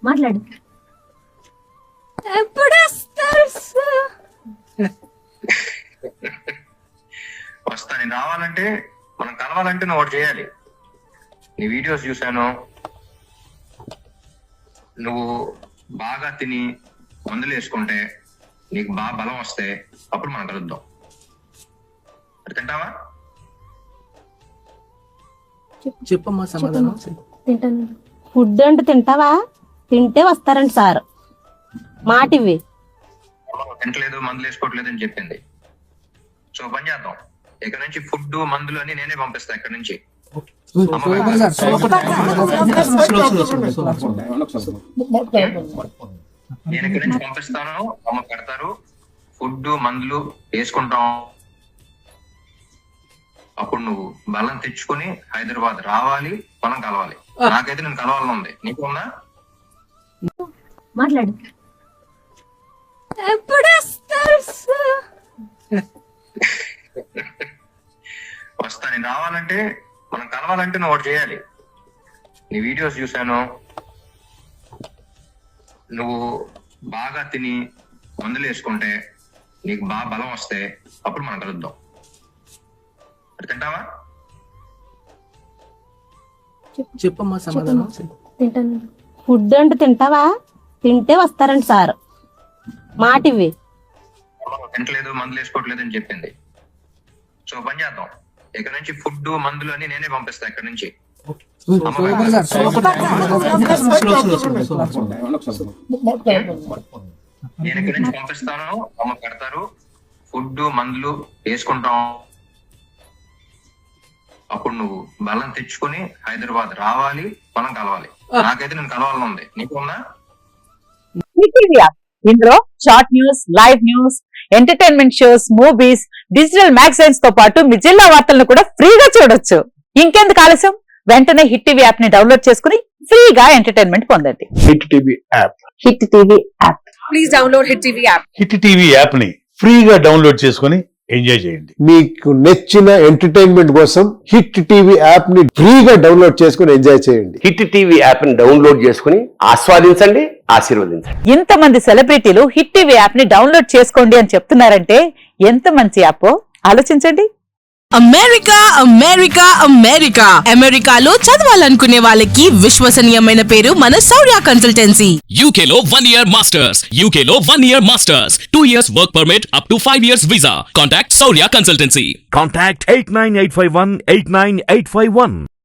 మాట్లాడు. ఎప్పుడు వస్తారు సార్? వస్తా. నేను రావాలంటే మనం కలవాలంటే నువ్వు ఒకటి చేయాలి. నీ వీడియోస్ చూశాను, నువ్వు బాగా తిని మందులు వేసుకుంటే నీకు బాగా బలం వస్తే అప్పుడు మనం కలుద్దాం. అది తింటావా? చెప్పమ్మా సమాధానం. తింటాను. ఫుడ్ అంటే తింటావా? తింటే వస్తారండి సార్. మాట ఇవి. తింటలేదు, మందులు వేసుకోవట్లేదు అని చెప్పింది. సో పని చేద్దాం, ఇక్కడ నుంచి ఫుడ్ మందులు అని నేనే పంపిస్తా. ఇక్కడ నుంచి నేను ఇక్కడ నుంచి పంపిస్తాను, అమ్మ పెడతారు, ఫుడ్ మందులు వేసుకుంటాం. అప్పుడు నువ్వు బలం తెచ్చుకుని హైదరాబాద్ రావాలి, మనం కలవాలి. నాకైతే నేను కలవాలని ఉంది, నీకు ఉందా? మాట్లాడు. ఎప్పుడు వస్తారు సార్? వస్తా. నేను రావాలంటే మనం కలవాలంటే నువ్వు ఒకటి చేయాలి. నీ వీడియోస్ చూశాను, నువ్వు బాగా తిని మందులు వేసుకుంటే నీకు బాగా బలం వస్తే అప్పుడు మనం కలుద్దాం. అది తింటావా? చెప్పమ్మా సమాధానం. తింటాను. ఫుడ్ అంటే తింటావా? తింటే వస్తారండి సార్. మాట ఇవి. తింటలేదు, మందులు వేసుకోవట్లేదు అని చెప్పింది. సో పని చేద్దాం, ఇక్కడ నుంచి ఫుడ్ మందులు అని నేనే పంపిస్తా. ఇక్కడ నుంచి నేను ఇక్కడ నుంచి పంపిస్తాను, అమ్మ పెడతారు, ఫుడ్ మందులు వేసుకుంటాం. అప్పుడు నువ్వు బలం తెచ్చుకుని హైదరాబాద్ రావాలి, మనం కలవాలి. నాకైతే నేను కలవాలని ఉంది, నీకు ఉందా? ఇందులో short news, live news, entertainment shows, movies, digital magazines తో పాటు మీ జిల్లా వార్తలను కూడా ఫ్రీగా చూడొచ్చు. ఇంకెందుకు ఆలస్యం, వెంటనే హిట్ టీవీ యాప్ ని డౌన్లోడ్ చేసుకుని ఫ్రీగా ఎంటర్టైన్మెంట్ పొందండి. Hit TV app. Hit TV app. Please download hit TV app. Hit TV app ని ఫ్రీగా డౌన్లోడ్ చేసుకుని ఎంజాయ్ చేయండి. మీకు నచ్చిన ఎంటర్టైన్మెంట్ కోసం హిట్ టీవీ యాప్ ని ఫ్రీగా డౌన్లోడ్ చేసుకుని ఎంజాయ్ చేయండి. హిట్ టీవీ యాప్ ని డౌన్లోడ్ చేసుకుని ఆస్వాదించండి, ఆశీర్వదించండి. ఇంతమంది సెలబ్రిటీలు హిట్ టీవీ యాప్ ని డౌన్లోడ్ చేసుకోండి అని చెప్తున్నారంటే ఎంత మంచి యాప్ ఆలోచించండి. అమెరికా అమెరికా అమెరికా అమెరికాలో చదవాలనుకునే వాళ్ళకి విశ్వసనీయమైన పేరు మన శౌర్య కన్సల్టెన్సీ. UK లో 1 year masters, UK లో 1 year masters, 2 years work permit up to 5 years visa. Contact Saurya Consultancy. Contact 89851 89851.